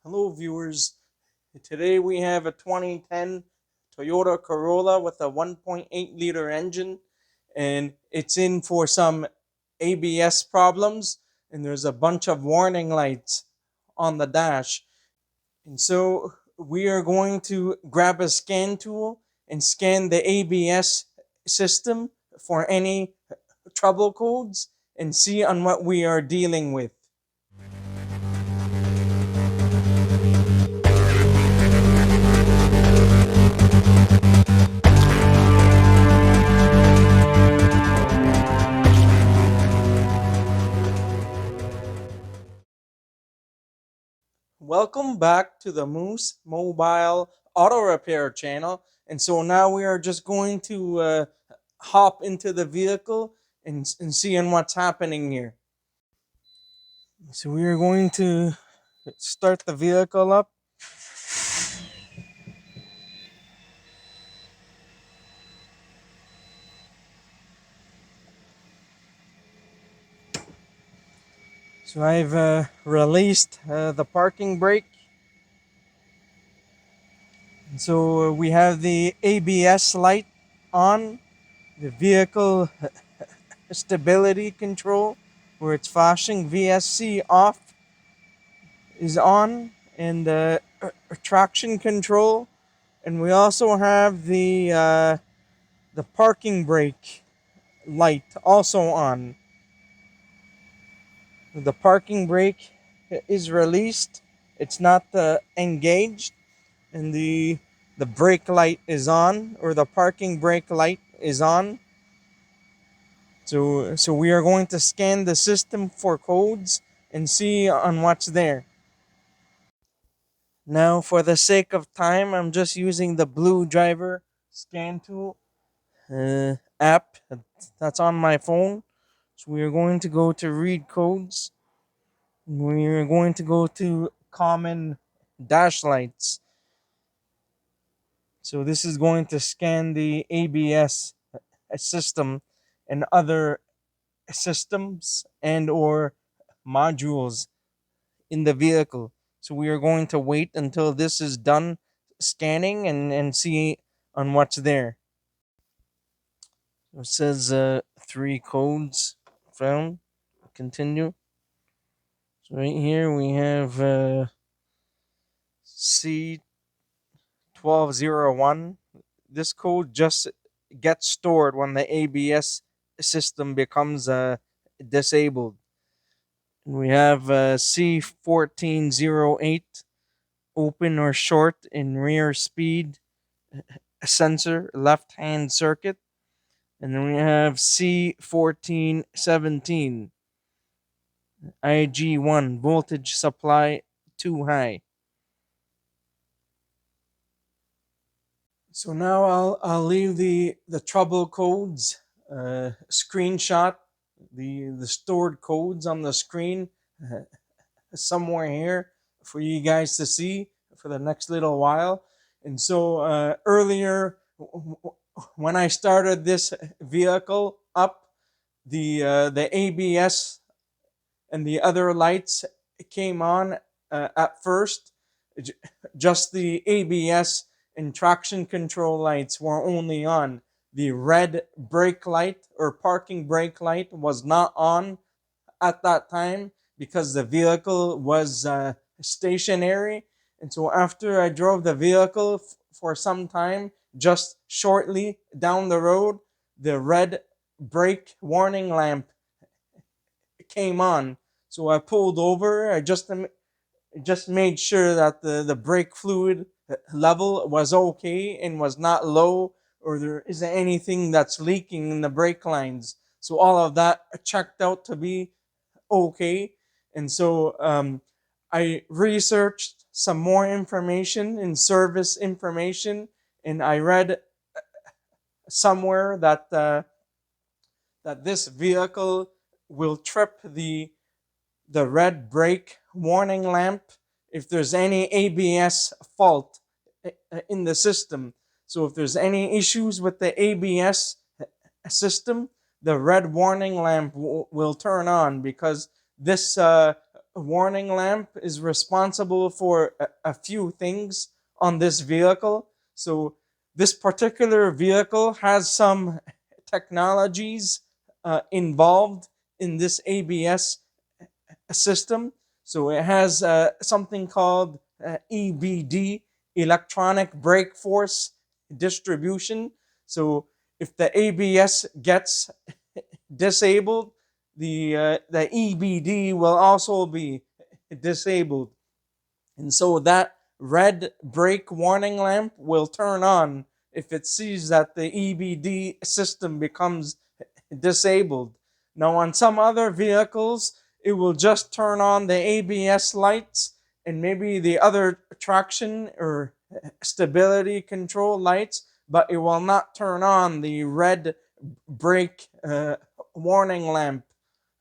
Hello viewers, today we have a 2010 Toyota Corolla with a 1.8 liter engine, and it's in for some ABS problems, and there's a bunch of warning lights on the dash. And so we are going to grab a scan tool and scan the ABS system for any trouble codes and see on what we are dealing with. Welcome back to the Moose Mobile Auto Repair channel. And so now we are just going to hop into the vehicle and seeing what's happening here. So we are going to start the vehicle up. So I've released the parking brake. And so we have the ABS light on, the vehicle stability control where it's flashing VSC off is on, and the traction control, and we also have the parking brake light also on. The parking brake is released, it's not engaged, and the brake light is on, or the parking brake light is on. So we are going to scan the system for codes and see on what's there. Now, for the sake of time, I'm just using the Blue Driver scan tool app that's on my phone. So we are going to go to read codes. We are going to go to common dash lights. So this is going to scan the ABS system and other systems and or modules in the vehicle. So we are going to wait until this is done scanning and see on what's there. It says 3 codes found. Continue. So right here we have C1201. This code just gets stored when the ABS system becomes disabled. And we have C1408, open or short in rear speed sensor left hand circuit. And then we have C1417, IG1, voltage supply too high. So now I'll leave the trouble codes screenshot, the stored codes on the screen somewhere here for you guys to see for the next little while. And so earlier when I started this vehicle up, the ABS and the other lights came on at first. Just the ABS and traction control lights were only on. The red brake light or parking brake light was not on at that time because the vehicle was stationary. And so after I drove the vehicle for some time, just shortly down the road, the red brake warning lamp came on. So I pulled over. I just made sure that the brake fluid level was okay and was not low, or there isn't anything that's leaking in the brake lines. So all of that checked out to be okay. And so I researched some more information and service information, and I read somewhere that that this vehicle will trip the red brake warning lamp if there's any ABS fault in the system. So if there's any issues with the ABS system, the red warning lamp will turn on, because this warning lamp is responsible for a few things on this vehicle. So this particular vehicle has some technologies involved in this ABS system. So it has something called EBD, electronic brake force distribution. So if the ABS gets disabled, the EBD will also be disabled. And so that red brake warning lamp will turn on if it sees that the EBD system becomes disabled. Now, on some other vehicles, it will just turn on the ABS lights and maybe the other traction or stability control lights, but it will not turn on the red brake warning lamp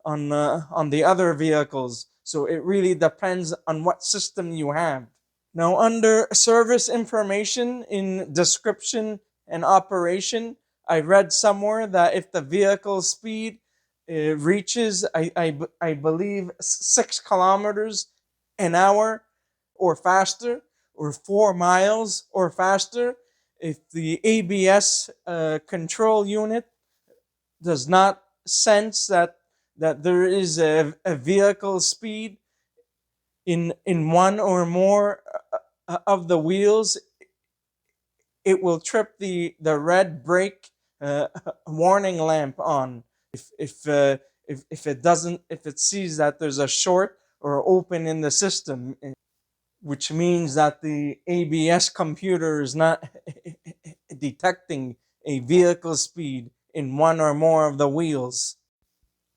on the other vehicles. So it really depends on what system you have. Now, under service information in description and operation, I read somewhere that if the vehicle speed reaches, I believe, 6 kilometers an hour or faster, or 4 miles or faster, if the ABS control unit does not sense that there is a vehicle speed in one or more of the wheels, it will trip the red brake warning lamp on. If it doesn't, if it sees that there's a short or open in the system, which means that the ABS computer is not detecting a vehicle speed in one or more of the wheels.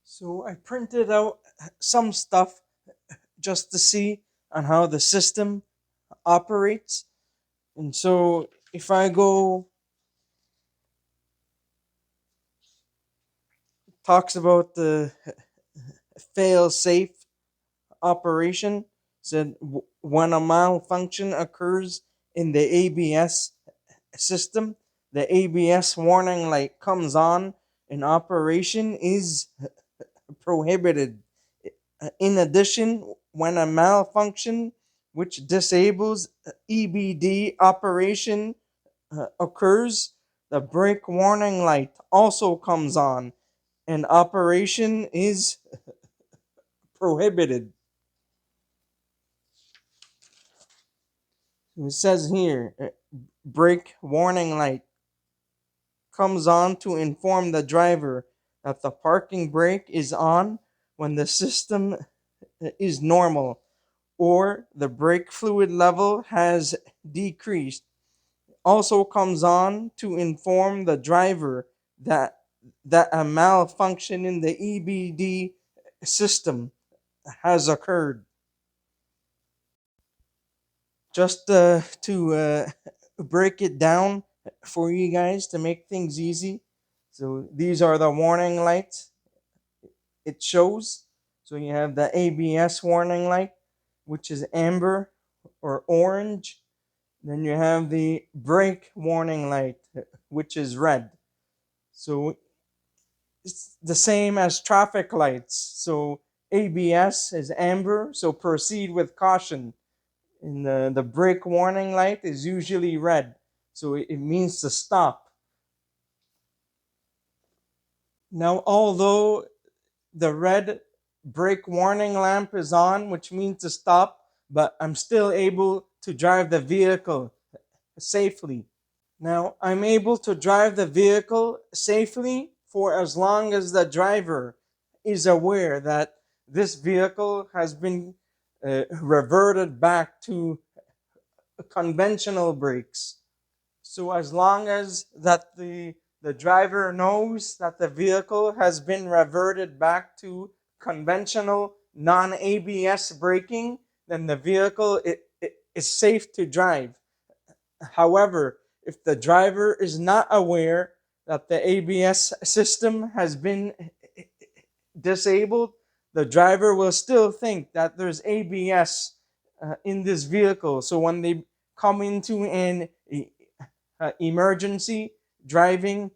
So I printed out some stuff just to see on how the system operates. And so if I go, talks about the fail safe operation. Said when a malfunction occurs in the ABS system, the ABS warning light comes on and operation is prohibited. In addition, when a malfunction which disables EBD operation occurs, the brake warning light also comes on and operation is prohibited. It says here, brake warning light comes on to inform the driver that the parking brake is on when the system is normal or the brake fluid level has decreased. Also comes on to inform the driver that a malfunction in the EBD system has occurred. Just to break it down for you guys to make things easy. So these are the warning lights it shows. So you have the ABS warning light, which is amber or orange. Then you have the brake warning light, which is red. So it's the same as traffic lights. So ABS is amber, so proceed with caution. And the brake warning light is usually red, so it means to stop. Now, although the red brake warning lamp is on, which means to stop, but I'm still able to drive the vehicle safely. Now, I'm able to drive the vehicle safely for as long as the driver is aware that this vehicle has been reverted back to conventional brakes. So as long as that the driver knows that the vehicle has been reverted back to conventional non-ABS braking, then the vehicle is safe to drive. However, if the driver is not aware that the ABS system has been disabled, the driver will still think that there's ABS in this vehicle. So when they come into an emergency driving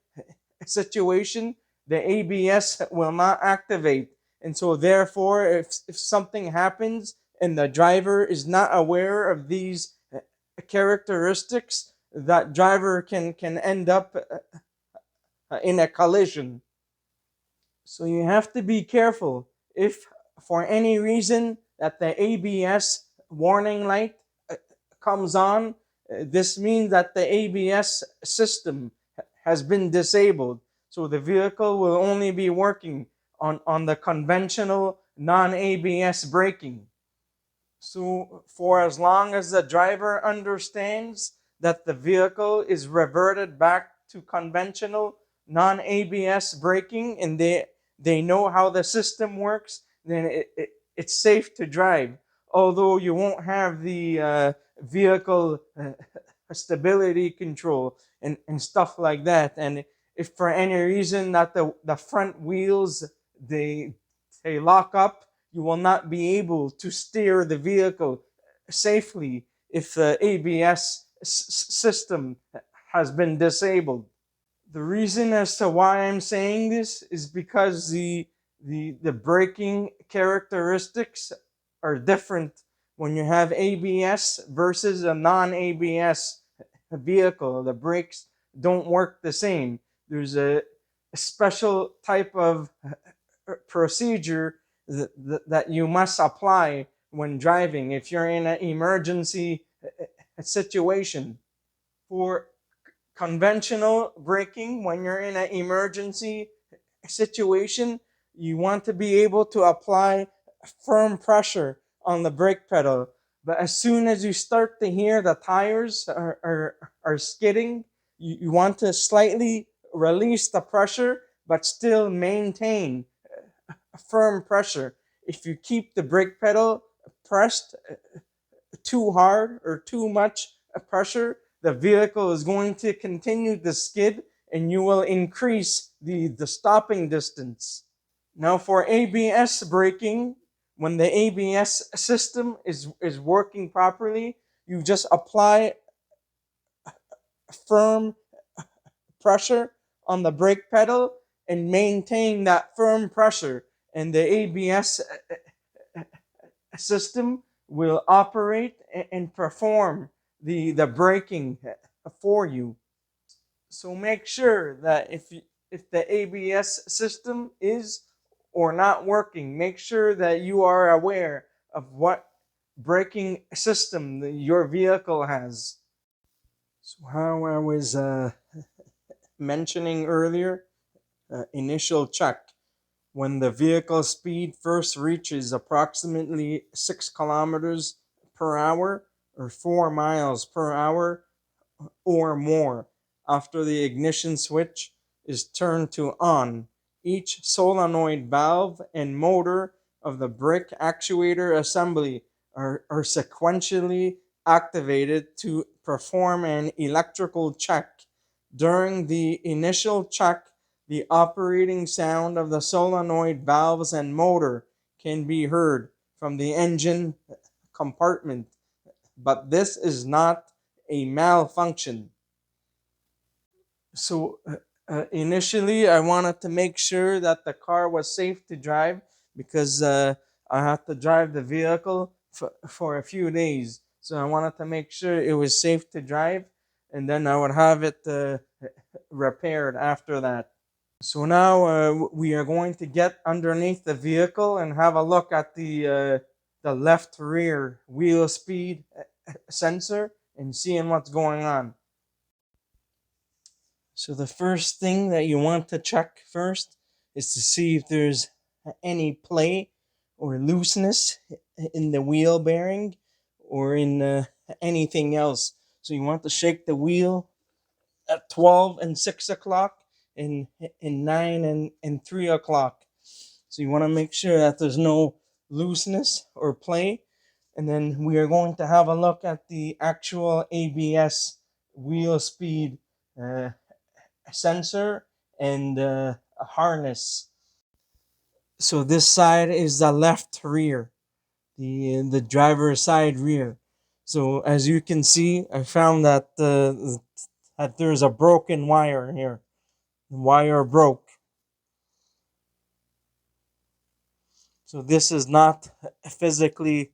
situation, the ABS will not activate And so therefore, if something happens and the driver is not aware of these characteristics, that driver can end up in a collision. So you have to be careful. If for any reason that the ABS warning light comes on, this means that the ABS system has been disabled. So the vehicle will only be working on the conventional non-ABS braking. So for as long as the driver understands that the vehicle is reverted back to conventional non-ABS braking, and they know how the system works, then it's safe to drive. Although you won't have the vehicle stability control and stuff like that. And if for any reason that the front wheels they they lock up, you will not be able to steer the vehicle safely if the ABS system has been disabled. The reason as to why I'm saying this is because the braking characteristics are different when you have ABS versus a non-ABS vehicle. The brakes don't work the same. There's a special type of procedure that you must apply when driving if you're in an emergency situation. For conventional braking, when you're in an emergency situation, you want to be able to apply firm pressure on the brake pedal. But as soon as you start to hear the tires are skidding, you want to slightly release the pressure but still maintain firm pressure. If you keep the brake pedal pressed too hard or too much pressure, the vehicle is going to continue to skid and you will increase the stopping distance. Now for ABS braking, when the ABS system is working properly, you just apply firm pressure on the brake pedal and maintain that firm pressure, and the ABS system will operate and perform the braking for you. So make sure that if the ABS system is or not working, make sure that you are aware of what braking system your vehicle has. So how I was mentioning earlier, initial check. When the vehicle speed first reaches approximately 6 kilometers per hour or 4 miles per hour or more after the ignition switch is turned to on, each solenoid valve and motor of the brake actuator assembly are sequentially activated to perform an electrical check. During the initial check, the operating sound of the solenoid valves and motor can be heard from the engine compartment, but this is not a malfunction. So initially, I wanted to make sure that the car was safe to drive because I had to drive the vehicle for a few days. So I wanted to make sure it was safe to drive, and then I would have it repaired after that. So now we are going to get underneath the vehicle and have a look at the left rear wheel speed sensor and seeing what's going on. So the first thing that you want to check first is to see if there's any play or looseness in the wheel bearing or in anything else. So you want to shake the wheel at 12 and 6 o'clock and 9 and 3 o'clock. So you want to make sure that there's no looseness or play. And then we are going to have a look at the actual ABS wheel speed sensor and a harness. So this side is the left rear, the driver's side rear. So as you can see, I found that that there's a broken wire here. The wire broke. So this is not physically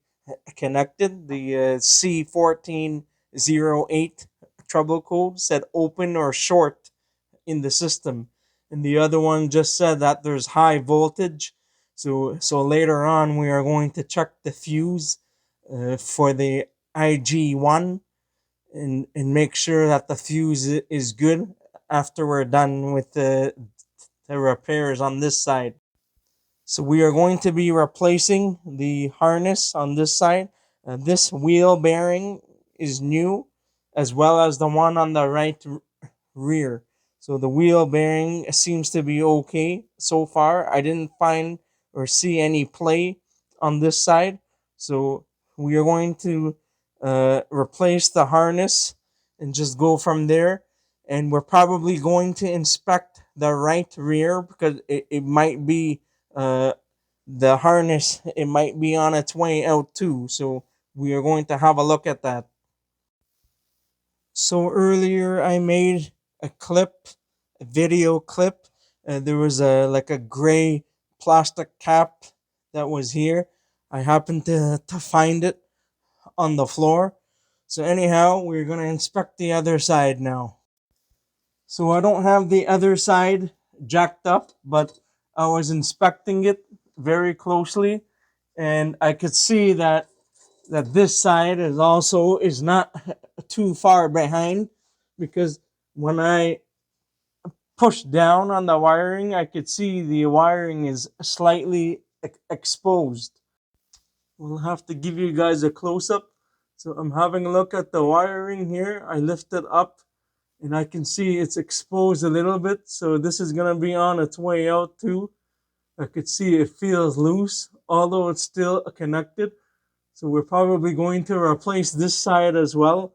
connected. The C1408 trouble code said open or short in the system, and the other one just said that there's high voltage. So later on we are going to check the fuse for the IG1, and make sure that the fuse is good after we're done with the repairs on this side. So we are going to be replacing the harness on this side. This wheel bearing is new, as well as the one on the right rear. So the wheel bearing seems to be okay so far. I didn't find or see any play on this side. So we are going to replace the harness and just go from there. And we're probably going to inspect the right rear, because it might be uh, the harness, it might be on its way out too. So we are going to have a look at that. So earlier I made a clip, a video clip. There was a like a gray plastic cap that was here. I happened to find it on the floor. So anyhow, we're gonna inspect the other side now. So I don't have the other side jacked up, but I was inspecting it very closely, and I could see that this side is not too far behind, because when I push down on the wiring, I could see the wiring is slightly exposed. We'll have to give you guys a close up. So I'm having a look at the wiring here. I lift it up and I can see it's exposed a little bit. So this is going to be on its way out too. I could see it feels loose, although it's still connected. So we're probably going to replace this side as well.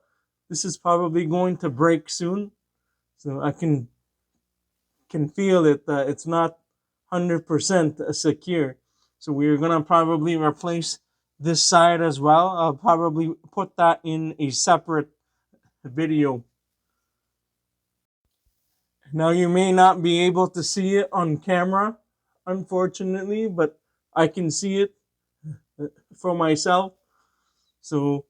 This is probably going to break soon. So I can feel it that it's not 100% secure. So we're gonna probably replace this side as well. I'll probably put that in a separate video. Now you may not be able to see it on camera, unfortunately, but I can see it for myself. So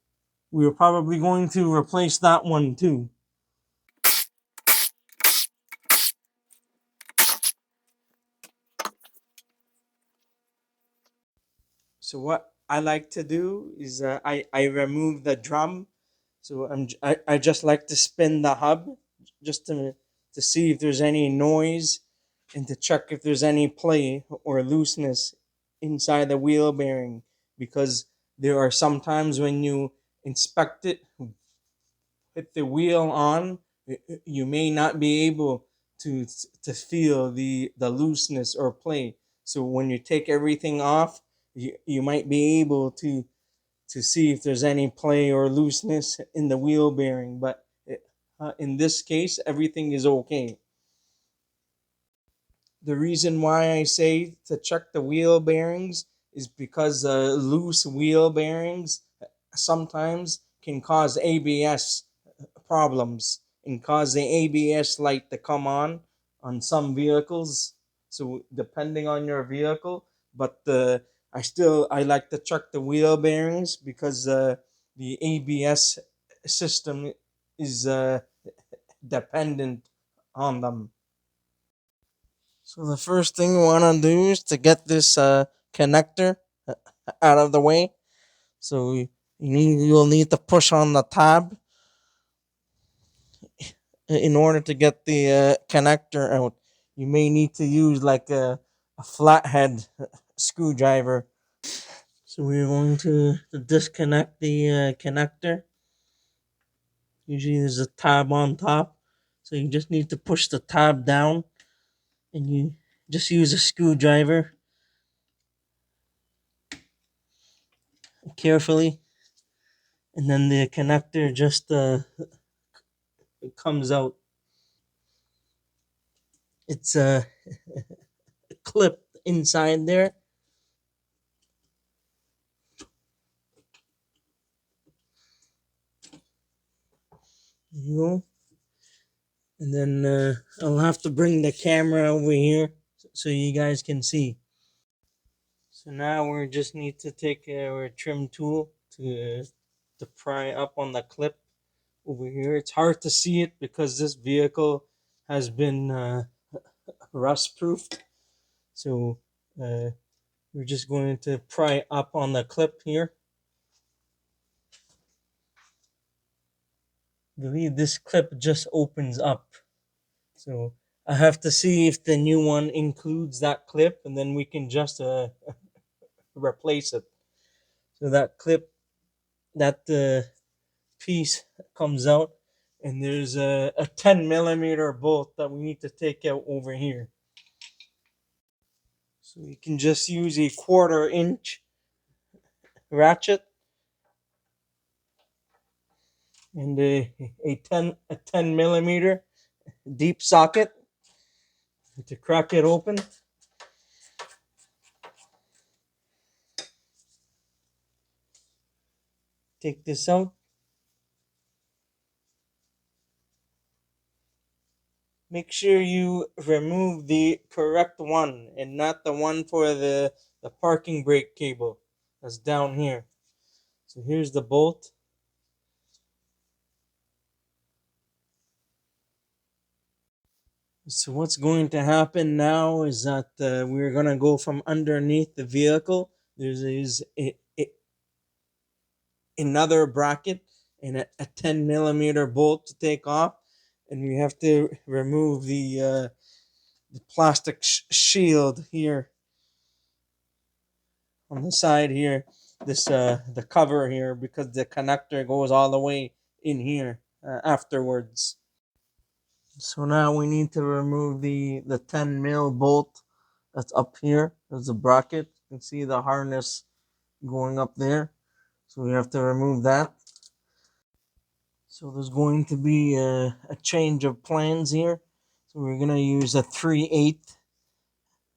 we're probably going to replace that one too. So what I like to do is I remove the drum. So I just like to spin the hub just to see if there's any noise, and to check if there's any play or looseness inside the wheel bearing, because there are some times when you inspect it with the wheel on, you may not be able to feel the looseness or play. So when you take everything off, you might be able to see if there's any play or looseness in the wheel bearing. But in this case, everything is okay. The reason why I say to check the wheel bearings is because loose wheel bearings sometimes can cause ABS problems and cause the ABS light to come on some vehicles. So depending on your vehicle, but I like to check the wheel bearings, because the ABS system is dependent on them. So the first thing we want to do is to get this connector out of the way. So you'll need to push on the tab in order to get the connector out. You may need to use like a flathead screwdriver. So we're going to disconnect the connector. Usually there's a tab on top. So you just need to push the tab down, and you just use a screwdriver carefully, and then the connector just comes out. It's clipped inside there. There you go. And then I'll have to bring the camera over here so you guys can see. So now we just need to take our trim tool to pry up on the clip over here. It's hard to see it because this vehicle has been rust proofed. So we're just going to pry up on the clip here. I believe this clip just opens up. So I have to see if the new one includes that clip, and then we can just replace it. So that clip, that piece comes out, and there's a 10 millimeter bolt that we need to take out over here. So you can just use a 1/4 inch ratchet and a 10 millimeter deep socket to crack it open. Take this out. Make sure you remove the correct one and not the one for the parking brake cable that's down here. So here's the bolt. So what's going to happen now is that we're going to go from underneath the vehicle. There's another bracket and a 10 millimeter bolt to take off. And we have to remove the plastic shield here on the side here. This the cover here, because the connector goes all the way in here afterwards. So now we need to remove the 10 mil bolt that's up here. There's a bracket. You can see the harness going up there. So we have to remove that. So there's going to be a change of plans here. So we're going to use a 3/8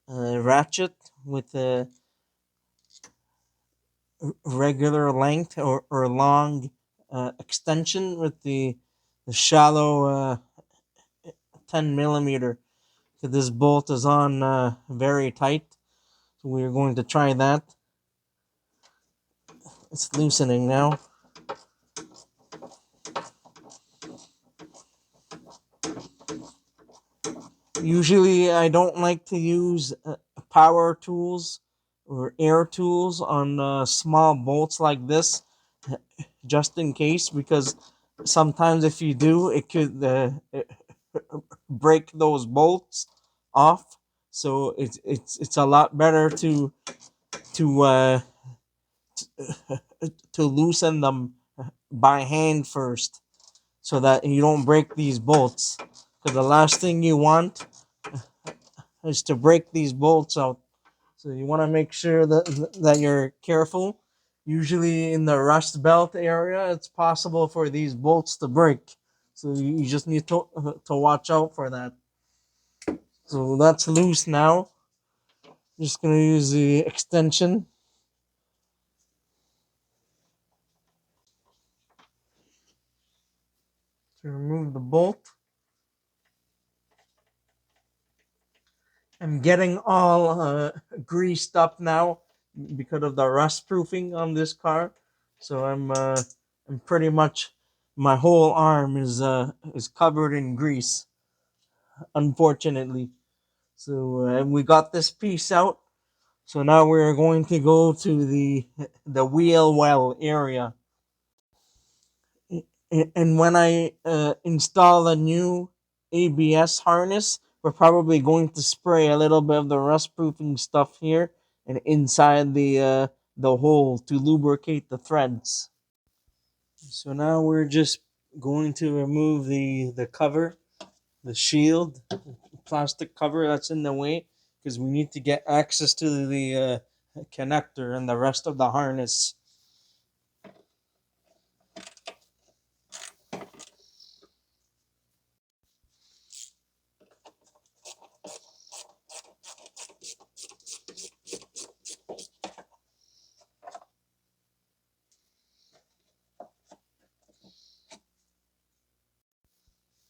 ratchet with a regular length or long extension with the shallow 10 millimeter. So this bolt is on very tight. So we're going to try that. It's loosening now. Usually I don't like to use power tools or air tools on small bolts like this, just in case, because sometimes if you do, it could break those bolts off. So it's a lot better to uh, to loosen them by hand first, so that you don't break these bolts. Because the last thing you want is to break these bolts out. So you want to make sure that you're careful. Usually in the rust belt area, it's possible for these bolts to break. So you just need to watch out for that. So that's loose now. Just gonna use the extension to remove the bolt. I'm getting all greased up now because of the rust proofing on this car. So I'm pretty much, my whole arm is covered in grease, unfortunately. So we got this piece out. So now we're going to go to the wheel well area. And when I install a new ABS harness, we're probably going to spray a little bit of the rust proofing stuff here and inside the hole to lubricate the threads. So now we're just going to remove the cover, the shield, plastic cover that's in the way, because we need to get access to the connector and the rest of the harness.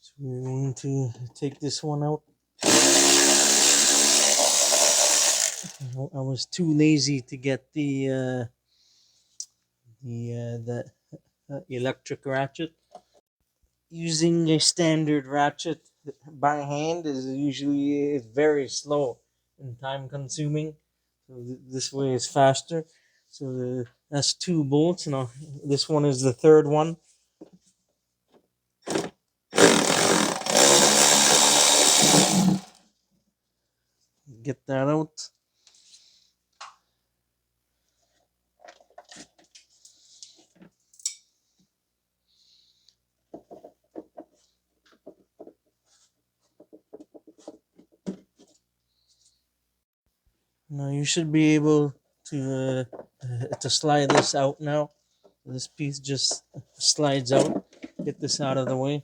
So we're going to take this one out. I was too lazy to get the electric ratchet. Using a standard ratchet by hand is usually very slow and time consuming. So this way is faster. So that's 2 bolts. Now this one is the third one. Get that out. Now you should be able to slide this out now. This piece just slides out. Get this out of the way.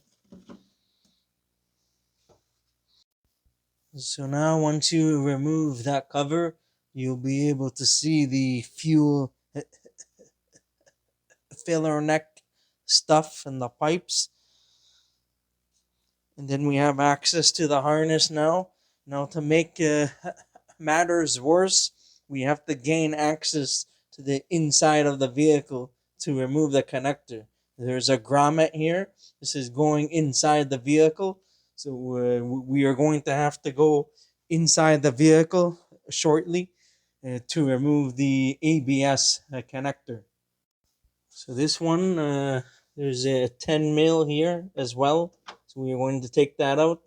So now once you remove that cover, you'll be able to see the fuel filler neck stuff and the pipes. And then we have access to the harness now. Now to make matters worse, we have to gain access to the inside of the vehicle to remove the connector. There's a grommet here. This is going inside the vehicle. So we are going to have to go inside the vehicle shortly to remove the ABS connector. So this one, there's a 10 mil here as well. So we are going to take that out.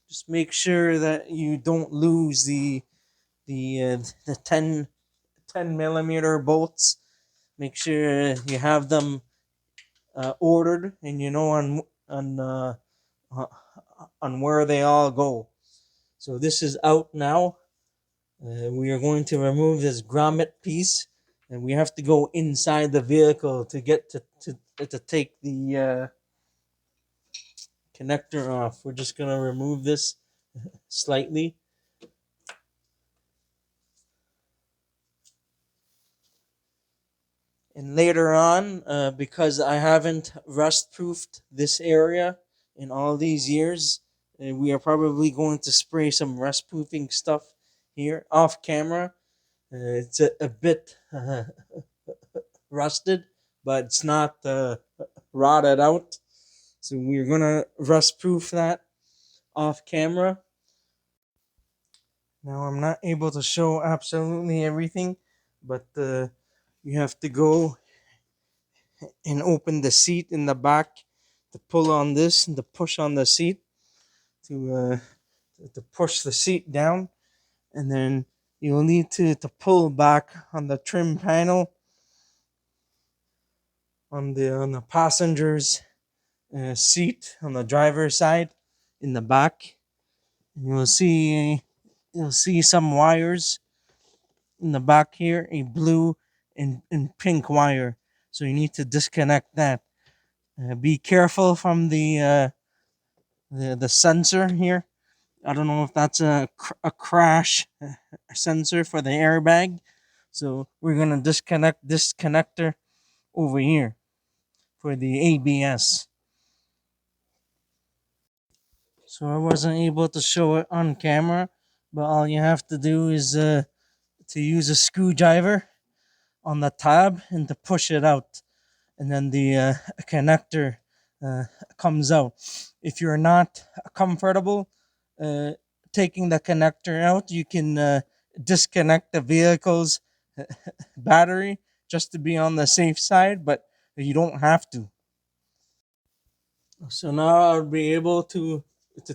Just make sure that you don't lose the 10 millimeter bolts. Make sure you have them ordered and you know on where they all go. So this is out now. We are going to remove this grommet piece, and we have to go inside the vehicle to get to take the connector off. We're just gonna remove this slightly. And later on, because I haven't rust proofed this area in all these years, we are probably going to spray some rust proofing stuff here off camera. It's a bit rusted, but it's not rotted out. So we're gonna rust proof that off camera. Now I'm not able to show absolutely everything, but you have to go and open the seat in the back to pull on this and to push on the seat to push the seat down, and then you'll need to pull back on the trim panel on the passenger's seat on the driver's side in the back. You'll see some wires in the back here, a blue and pink wire. So you need to disconnect that. Be careful from the sensor here. I don't know if that's a crash sensor for the airbag. So we're gonna disconnect this connector over here for the ABS. So I wasn't able to show it on camera, but all you have to do is to use a screwdriver on the tab and to push it out, and then the connector comes out. If you're not comfortable uh, taking the connector out, you can disconnect the vehicle's battery just to be on the safe side, but you don't have to. So now I'll be able to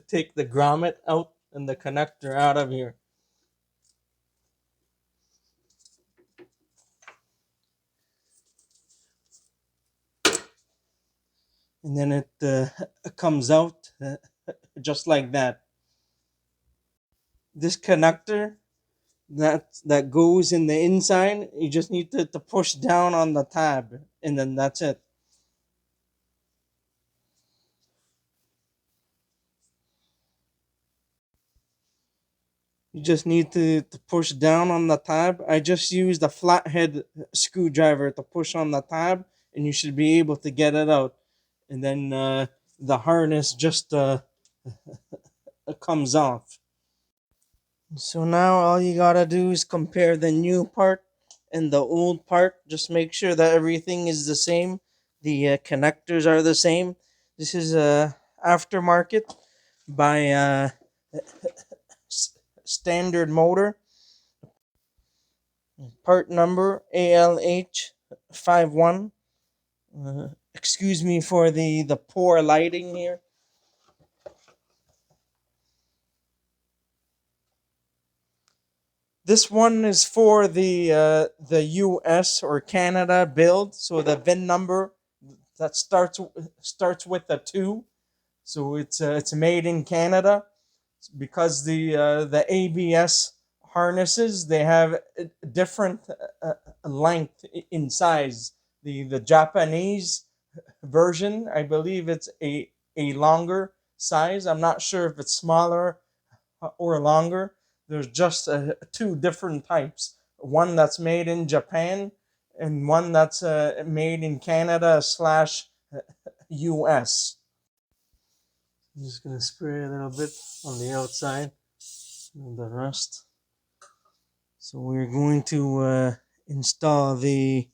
take the grommet out and the connector out of here. And then it comes out just like that. This connector that goes in the inside, you just need to push down on the tab, and then that's it. You just need to push down on the tab. I just used a flathead screwdriver to push on the tab, and you should be able to get it out. And then the harness just comes off. So now all you gotta do is compare the new part and the old part. Just make sure that everything is the same. The connectors are the same. This is a aftermarket by Standard Motor. Part number ALH51. Excuse me for the poor lighting here. This one is for the US or Canada build. So the VIN number that starts with a 2. So it's made in Canada, because the ABS harnesses, they have a different length in size. The Japanese version, I believe it's a longer size. I'm not sure if it's smaller or longer. There's just two different types. One that's made in Japan and one that's made in Canada slash US. I'm just gonna spray a little bit on the outside and the rest. So we're going to install the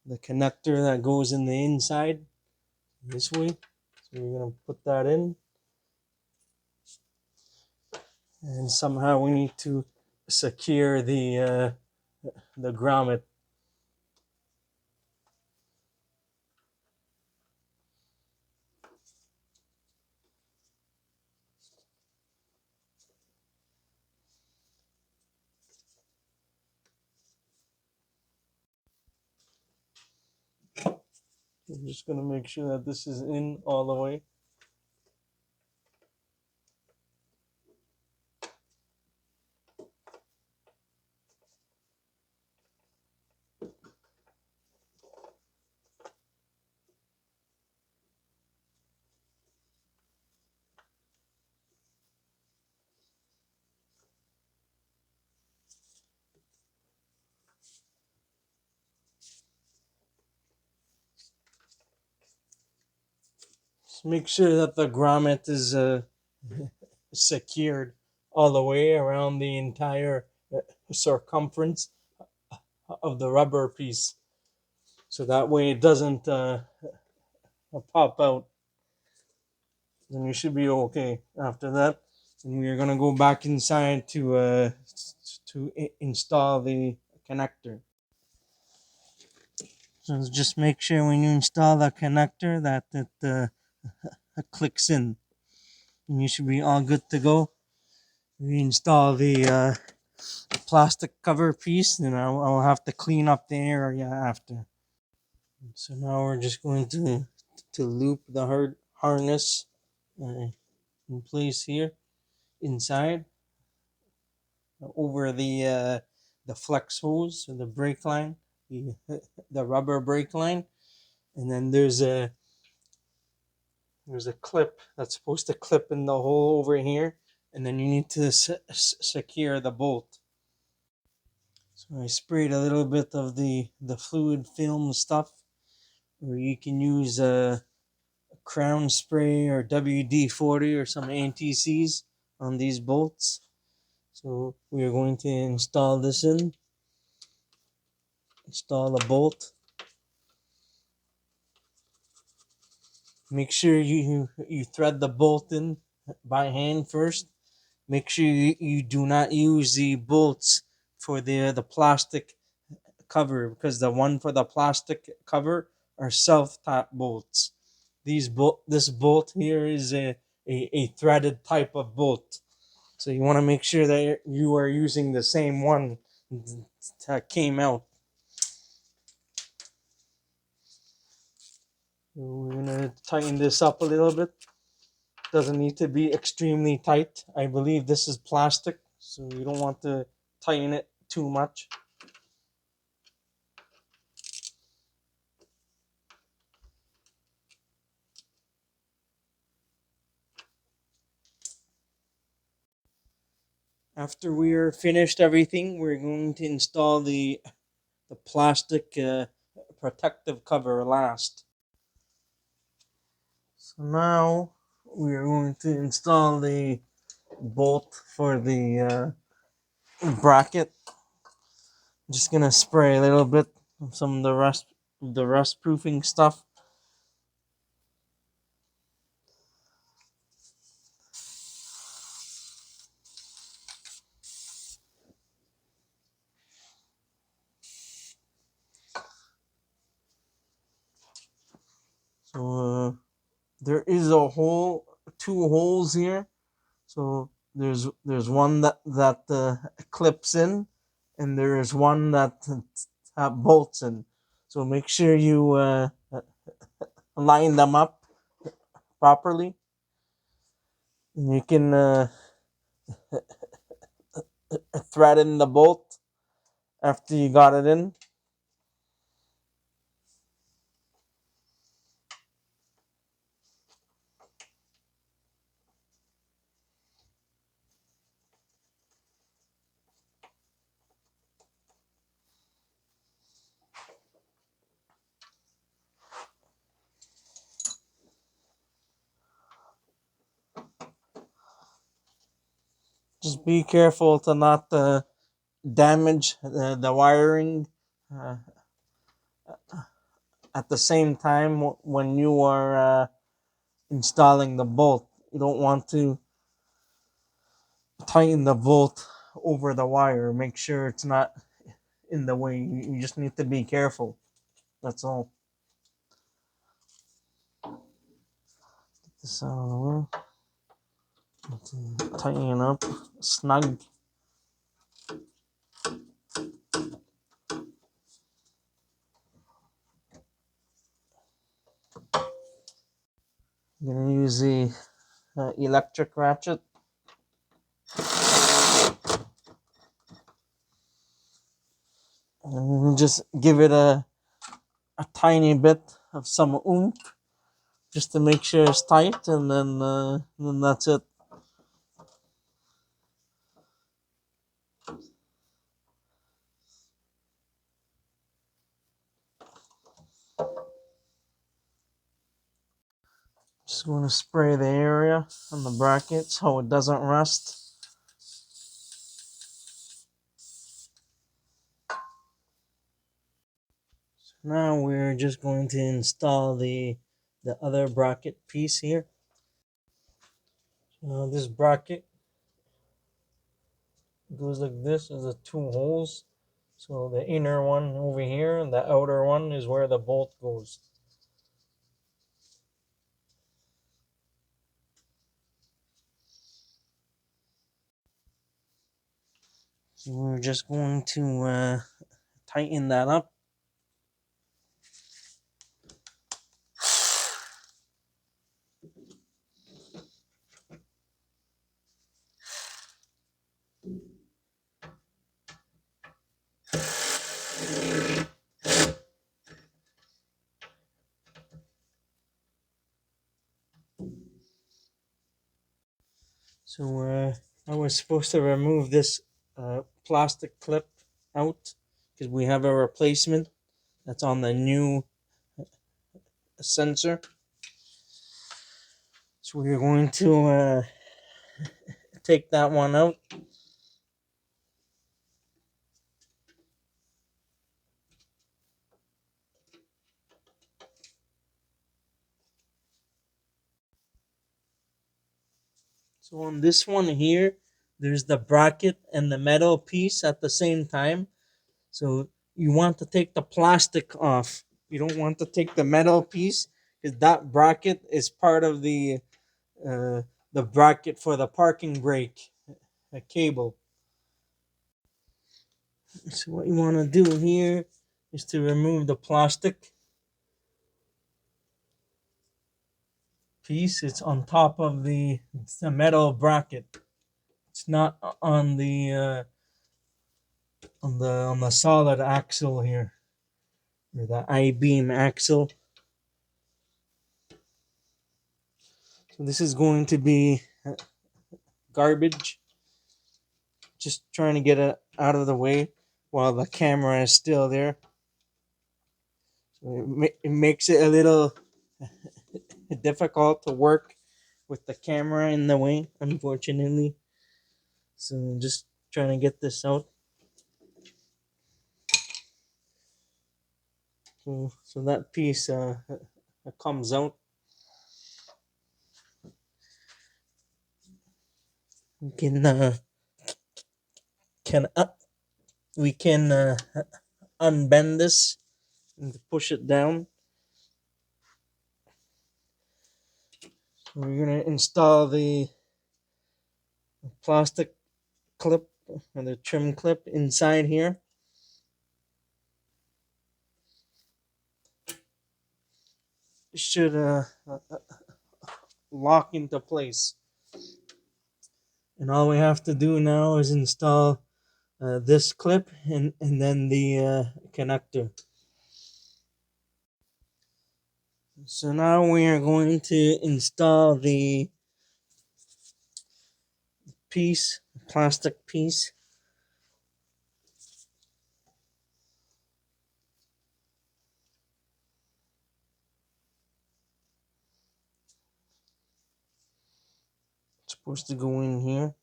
connector that goes in the inside this way. So we're gonna put that in, and somehow we need to secure the grommet. I'm just gonna make sure that this is in all the way. Just make sure that the grommet is secured all the way around the entire circumference of the rubber piece, so that way it doesn't pop out. Then you should be okay after that. And we are gonna go back inside to install the connector. So just make sure when you install the connector that it clicks in, and you should be all good to go. We install the plastic cover piece, and I'll have to clean up the area after. So now we're just going to loop the harness in place here inside over the flex hose or the brake line, the the rubber brake line, and then there's a clip that's supposed to clip in the hole over here, and then you need to secure the bolt. So I sprayed a little bit of the fluid film stuff, or you can use a crown spray or WD-40 or some DTCs on these bolts. So we are going to install this in. Install the bolt. Make sure you thread the bolt in by hand first. Make sure you do not use the bolts for the plastic cover, because the one for the plastic cover are self-tap bolts. This bolt here is a threaded type of bolt. So you want to make sure that you are using the same one that came out. We're gonna tighten this up a little bit. Doesn't need to be extremely tight. I believe this is plastic, so you don't want to tighten it too much. After we're finished everything, we're going to install the plastic protective cover last. So now we are going to install the bolt for the bracket. I'm just gonna spray a little bit of some of the rust proofing stuff. So there is a hole, two holes here. So there's one that clips in, and there is one that bolts in. So make sure you line them up properly. And you can thread in the bolt after you got it in. Just be careful to not damage the wiring uh, at the same time when you are installing the bolt. You don't want to tighten the bolt over the wire. Make sure it's not in the way. You just need to be careful. That's all. This out of the way. Tighten it up snug. I'm gonna use the electric ratchet. And just give it a tiny bit of some oomph just to make sure it's tight, and then that's it. Just going to spray the area on the bracket so it doesn't rust. Now we're just going to install the other bracket piece here. This bracket goes like this. There's the two holes. So the inner one over here and the outer one is where the bolt goes. So we're just going to tighten that up. So I was supposed to remove this plastic clip out because we have a replacement that's on the new sensor. So we're going to take that one out. So on this one here, there's the bracket and the metal piece at the same time. So you want to take the plastic off. You don't want to take the metal piece because that bracket is part of uh, the bracket for the parking brake cable. So what you want to do here is to remove the plastic piece. It's on top of the metal bracket. It's not on the on the solid axle here, or the I-beam axle. So this is going to be garbage. Just trying to get it out of the way while the camera is still there. So it makes it a little difficult to work with the camera in the way, unfortunately. So just trying to get this out. So that piece comes out. We can can we can unbend this and push it down. We're gonna install the plastic clip or the trim clip inside here. It should lock into place. And all we have to do now is install this clip and then the connector. So now we are going to install the piece, plastic piece. It's supposed to go in here.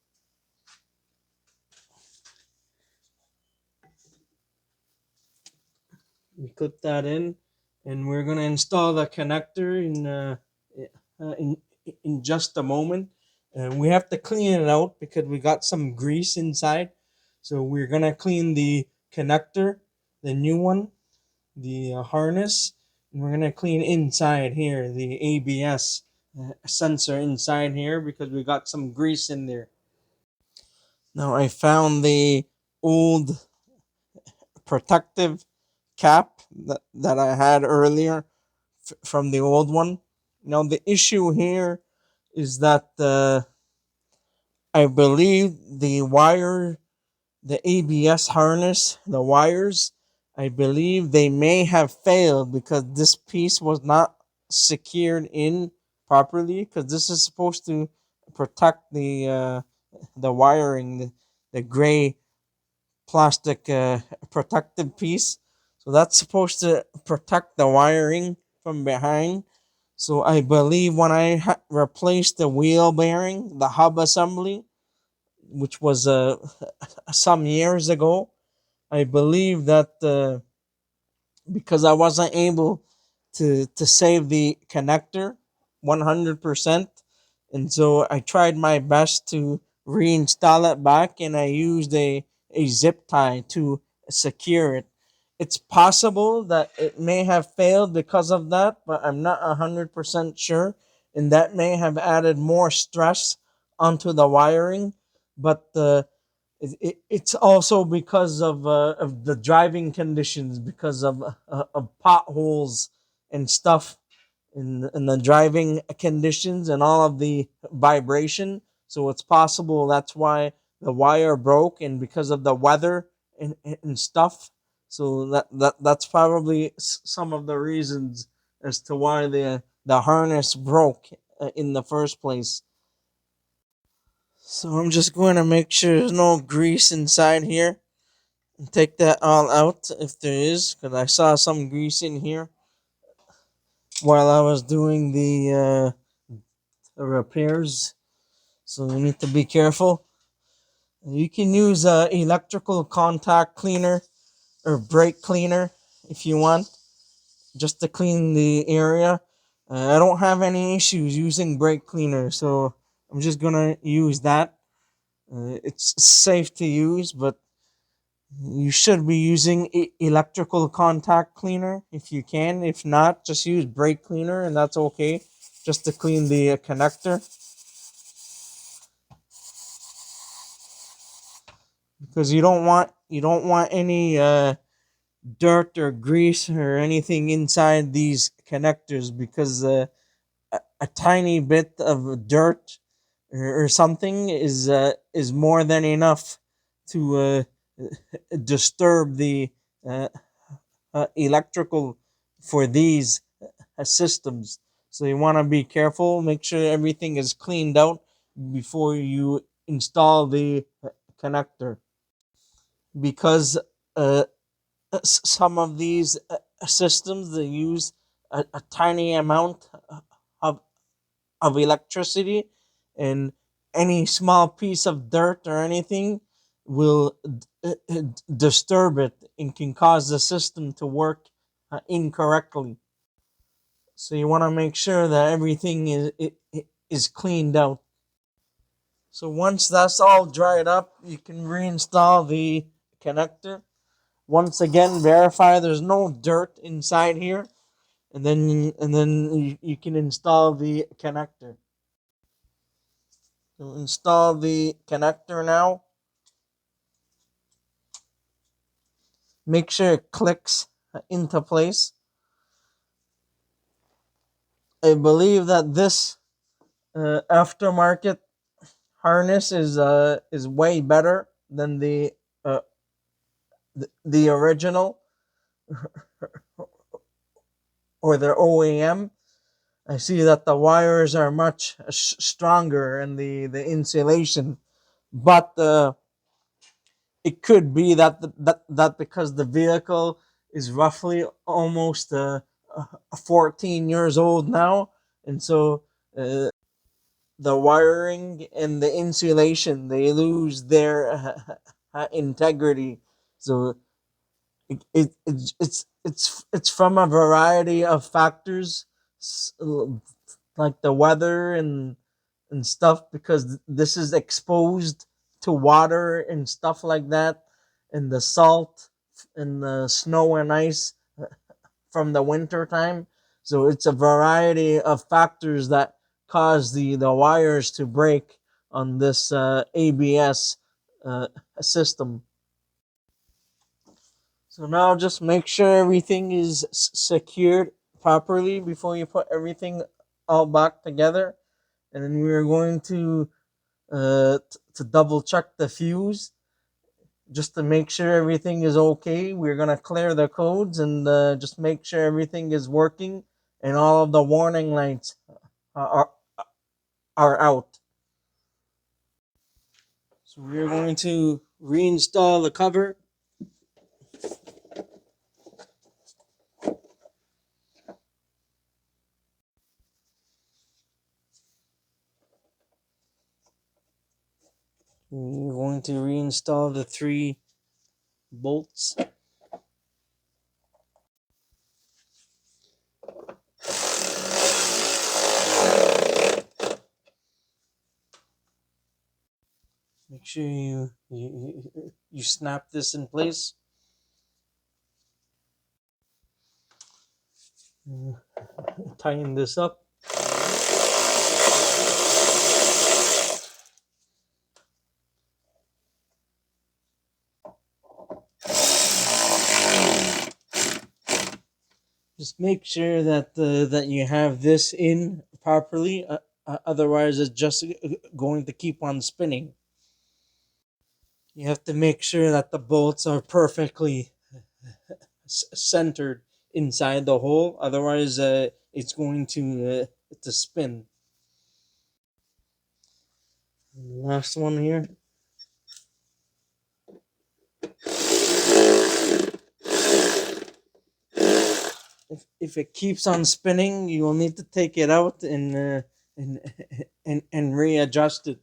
We clip that in, and we're gonna install the connector in just a moment. And we have to clean it out because we got some grease inside. So we're gonna clean the connector, the new one, the harness, and we're gonna clean inside here the ABS sensor inside here because we got some grease in there. Now I found the old protective cap that I had earlier from the old one. Now the issue here is that I believe the wire, the ABS harness, the wires, I believe they may have failed because this piece was not secured in properly, because this is supposed to protect the wiring, the gray plastic protective piece. So that's supposed to protect the wiring from behind. So I believe when I replaced the wheel bearing, the hub assembly, which was some years ago, I believe that because I wasn't able to save the connector 100%, and so I tried my best to reinstall it back, and I used a zip tie to secure it. It's possible that it may have failed because of that, but I'm not 100% sure, and that may have added more stress onto the wiring. But it's also because of the driving conditions, because of potholes and stuff in the driving conditions and all of the vibration. So it's possible that's why the wire broke, and because of the weather and stuff. So that's probably some of the reasons as to why the harness broke in the first place. So I'm just going to make sure there's no grease inside here and take that all out if there is, because I saw some grease in here while I was doing the repairs. So you need to be careful. You can use electrical contact cleaner or brake cleaner if you want, just to clean the area. I don't have any issues using brake cleaner, so I'm just gonna use that. It's safe to use, but you should be using electrical contact cleaner if you can. If not, just use brake cleaner, and that's okay, just to clean the connector. Because you don't want any dirt or grease or anything inside these connectors, because a tiny bit of dirt or something is more than enough to disturb the uh, electrical for these systems. So you want to be careful, make sure everything is cleaned out before you install the connector, because uh, some of these systems, they use a tiny amount of of electricity, and any small piece of dirt or anything will disturb it and can cause the system to work incorrectly. So you want to make sure that everything is cleaned out. So once that's all dried up, you can reinstall the connector. Once again, verify there's no dirt inside here, and then you can install the connector. So install the connector now. Make sure it clicks into place. I believe that this aftermarket harness is way better than uh, the original or the OEM. I see that the wires are much stronger and the insulation, but it could be that because the vehicle is roughly almost 14 years old now, and so the wiring and the insulation, they lose their integrity. So it's from a variety of factors, like the weather and stuff, because this is exposed to water and stuff like that, and the salt and the snow and ice from the winter time. So it's a variety of factors that cause the wires to break on this ABS system. So now just make sure everything is secured properly before you put everything all back together. And then we're going to double check the fuse just to make sure everything is okay. We're gonna clear the codes and just make sure everything is working and all of the warning lights are are out. So we're going to reinstall the cover. We're going to reinstall the 3 bolts. Make sure you snap this in place. Tighten this up. Just make sure that you have this in properly. Otherwise, it's just going to keep on spinning. You have to make sure that the bolts are perfectly centered inside the hole. Otherwise, it's going to spin. Last one here. If it keeps on spinning, you will need to take it out and and readjust it.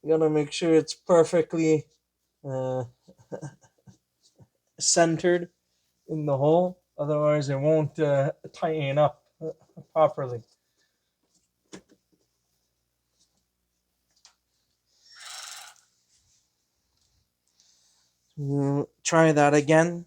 You gotta make sure it's perfectly uh, centered in the hole. Otherwise, it won't tighten up properly. We'll try that again.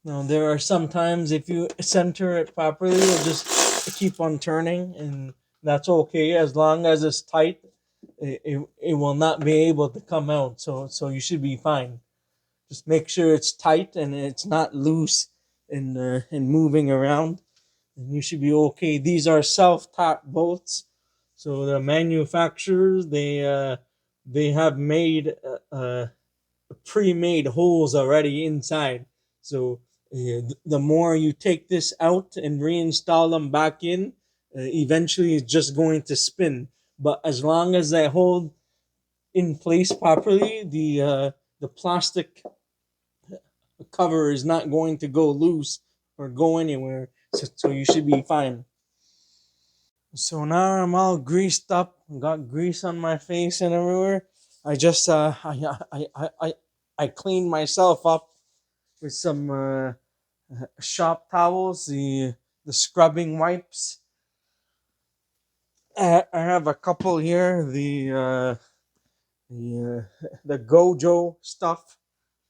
Now, there are some times if you center it properly, it'll just keep on turning, and that's okay as long as it's tight. It will not be able to come out, so you should be fine. Just make sure it's tight and it's not loose and moving around, and you should be okay. These are self-tap bolts, So the manufacturers, they have made pre-made holes already inside. So the more you take this out and reinstall them back in, eventually it's just going to spin. But as long as they hold in place properly, the plastic cover is not going to go loose or go anywhere. So you should be fine. So now I'm all greased up, got grease on my face and everywhere. I just I cleaned myself up with some shop towels, the scrubbing wipes. I have a couple here. The Gojo stuff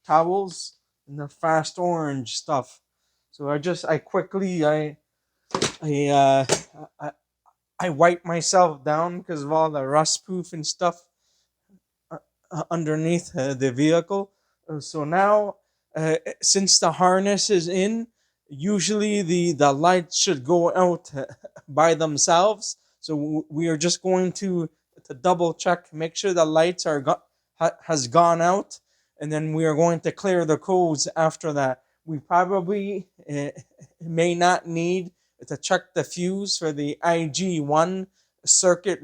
towels and the Fast Orange stuff. So I quickly I uh I, I wipe myself down because of all the rust proof and stuff underneath the vehicle. So now, since the harness is in, usually the lights should go out by themselves. So we are just going to double check, make sure the lights has gone out, and then we are going to clear the codes after that. We probably may not need to check the fuse for the IG1 circuit.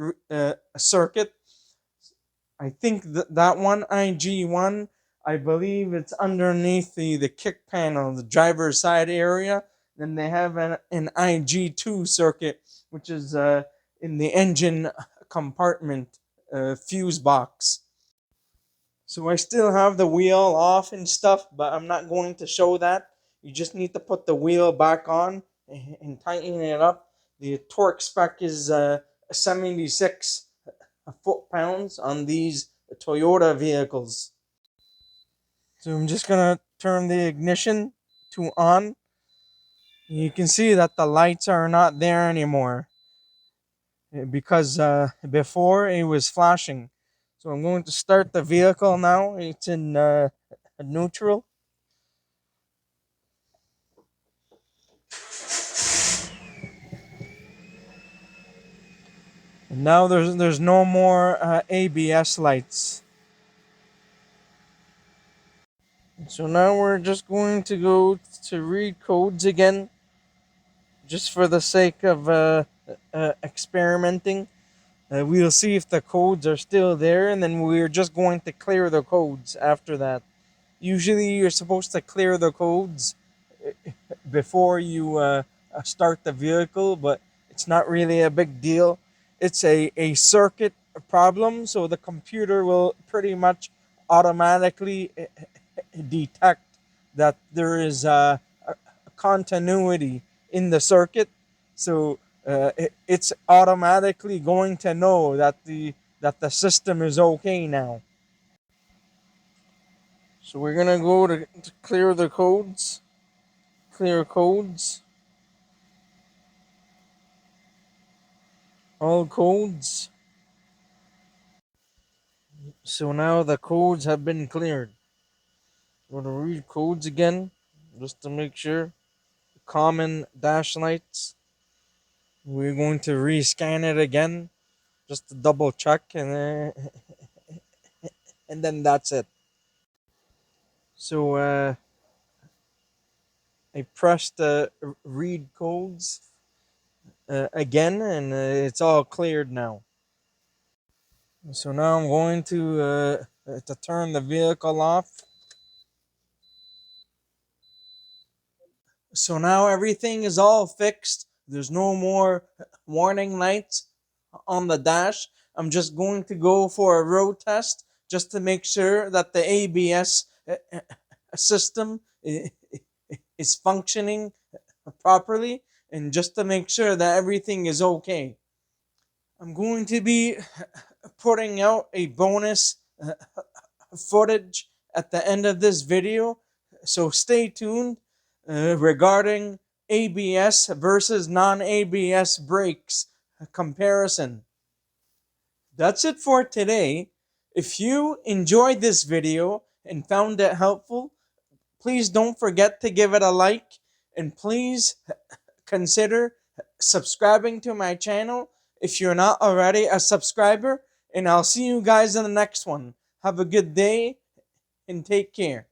I think that one IG1, I believe it's underneath the kick panel, the driver's side area. Then they have an IG2 circuit, which is in the engine compartment fuse box. So I still have the wheel off and stuff, but I'm not going to show that. You just need to put the wheel back on and tighten it up. The torque spec is 76 foot-pounds on these Toyota vehicles. So I'm just gonna turn the ignition to on. You can see that the lights are not there anymore because before it was flashing. So I'm going to start the vehicle now. It's in neutral. And now there's no more ABS lights. So now we're just going to go to read codes again, just for the sake of experimenting. We'll see if the codes are still there, and then we're just going to clear the codes after that. Usually, you're supposed to clear the codes before you start the vehicle, but it's not really a big deal. It's a circuit problem, so the computer will pretty much automatically detect that there is a continuity in the circuit. So it's automatically going to know that the system is okay now. So we're gonna go to clear the codes. Clear codes. All codes. So now the codes have been cleared. We're gonna read codes again, just to make sure. Common dash lights. We're going to rescan it again, just to double check, and then that's it. So I pressed read codes again, and it's all cleared now. So now I'm going to turn the vehicle off. So now everything is all fixed. There's no more warning lights on the dash. I'm just going to go for a road test just to make sure that the ABS system is functioning properly, and just to make sure that everything is okay. I'm going to be putting out a bonus footage at the end of this video, so stay tuned regarding ABS versus non-ABS brakes comparison. That's it for today. If you enjoyed this video and found it helpful, please don't forget to give it a like, and please consider subscribing to my channel if you're not already a subscriber, and I'll see you guys in the next one. Have a good day and take care.